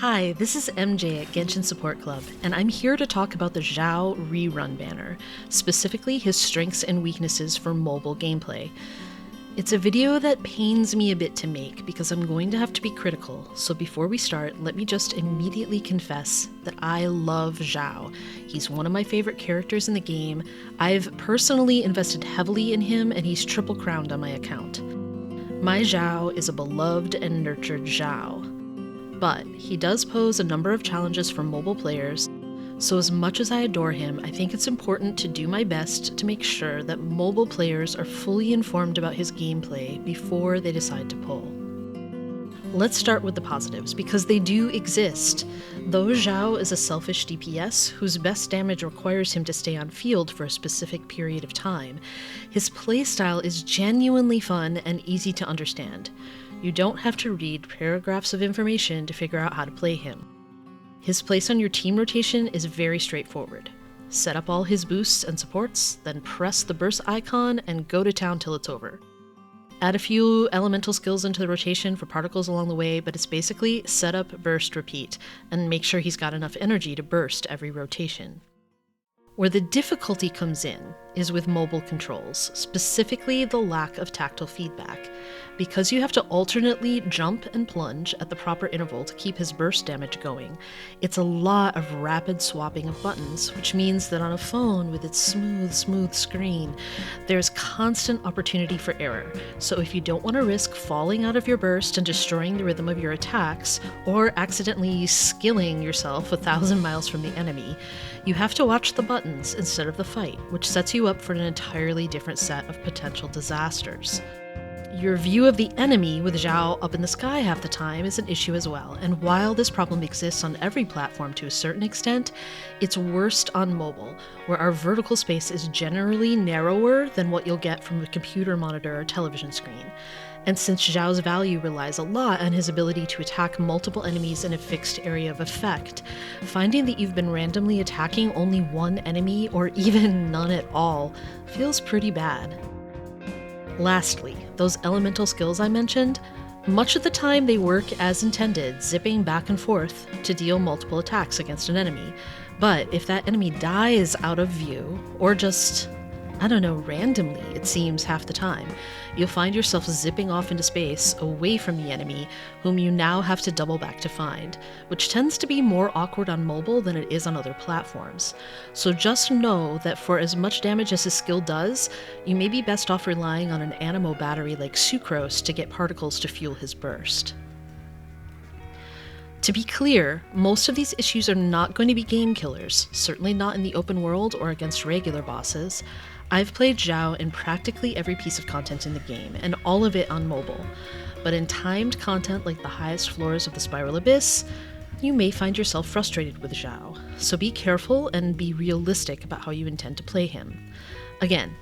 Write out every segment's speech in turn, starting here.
Hi, this is MJ at Genshin Support Club, and I'm here to talk about the Xiao rerun banner, specifically his strengths and weaknesses for mobile gameplay. It's a video that pains me a bit to make because I'm going to have to be critical, so before we start, let me just immediately confess that I love Xiao. He's one of my favorite characters in the game. I've personally invested heavily in him, and he's triple crowned on my account. My Xiao is a beloved and nurtured Xiao. But he does pose a number of challenges for mobile players, so as much as I adore him, I think it's important to do my best to make sure that mobile players are fully informed about his gameplay before they decide to pull. Let's start with the positives, because they do exist. Though Xiao is a selfish DPS whose best damage requires him to stay on field for a specific period of time, his playstyle is genuinely fun and easy to understand. You don't have to read paragraphs of information to figure out how to play him. His place on your team rotation is very straightforward. Set up all his boosts and supports, then press the burst icon and go to town till it's over. Add a few elemental skills into the rotation for particles along the way, but it's basically set up, burst, repeat, and make sure he's got enough energy to burst every rotation. Where the difficulty comes in is with mobile controls, specifically the lack of tactile feedback. Because you have to alternately jump and plunge at the proper interval to keep his burst damage going, it's a lot of rapid swapping of buttons, which means that on a phone with its smooth screen, there's constant opportunity for error. So if you don't want to risk falling out of your burst and destroying the rhythm of your attacks, or accidentally skilling yourself 1,000 miles from the enemy, you have to watch the buttons instead of the fight, which sets you up for an entirely different set of potential disasters. Your view of the enemy with Xiao up in the sky half the time is an issue as well, and while this problem exists on every platform to a certain extent, it's worst on mobile, where our vertical space is generally narrower than what you'll get from a computer monitor or television screen. And since Xiao's value relies a lot on his ability to attack multiple enemies in a fixed area of effect, finding that you've been randomly attacking only one enemy, or even none at all, feels pretty bad. Lastly, those elemental skills I mentioned, much of the time they work as intended, zipping back and forth to deal multiple attacks against an enemy. But if that enemy dies out of view, or just, randomly, it seems half the time, you'll find yourself zipping off into space away from the enemy, whom you now have to double back to find, which tends to be more awkward on mobile than it is on other platforms. So just know that for as much damage as his skill does, you may be best off relying on an animo battery like Sucrose to get particles to fuel his burst. To be clear, most of these issues are not going to be game killers, certainly not in the open world or against regular bosses. I've played Xiao in practically every piece of content in the game, and all of it on mobile. But in timed content like the highest floors of the Spiral Abyss, you may find yourself frustrated with Xiao, so be careful and be realistic about how you intend to play him. Again,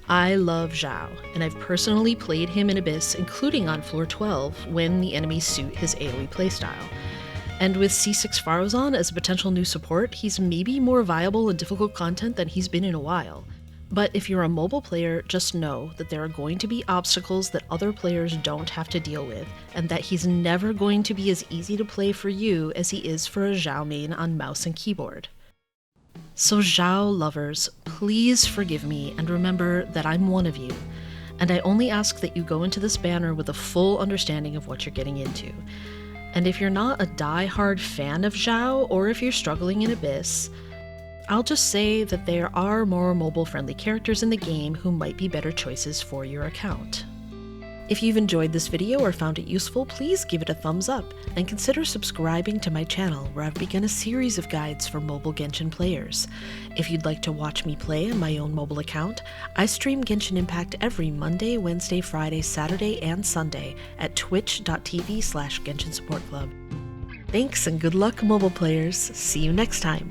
I love Xiao, and I've personally played him in Abyss, including on floor 12, when the enemies suit his AoE playstyle. And with C6 Farozan as a potential new support, he's maybe more viable in difficult content than he's been in a while. But if you're a mobile player, just know that there are going to be obstacles that other players don't have to deal with, and that he's never going to be as easy to play for you as he is for a Xiao main on mouse and keyboard. So Xiao lovers, please forgive me and remember that I'm one of you, and I only ask that you go into this banner with a full understanding of what you're getting into. And if you're not a die-hard fan of Xiao, or if you're struggling in Abyss, I'll just say that there are more mobile-friendly characters in the game who might be better choices for your account. If you've enjoyed this video or found it useful, please give it a thumbs up, and consider subscribing to my channel where I've begun a series of guides for mobile Genshin players. If you'd like to watch me play on my own mobile account, I stream Genshin Impact every Monday, Wednesday, Friday, Saturday, and Sunday at twitch.tv/Genshin Support Club. Thanks and good luck, mobile players. See you next time.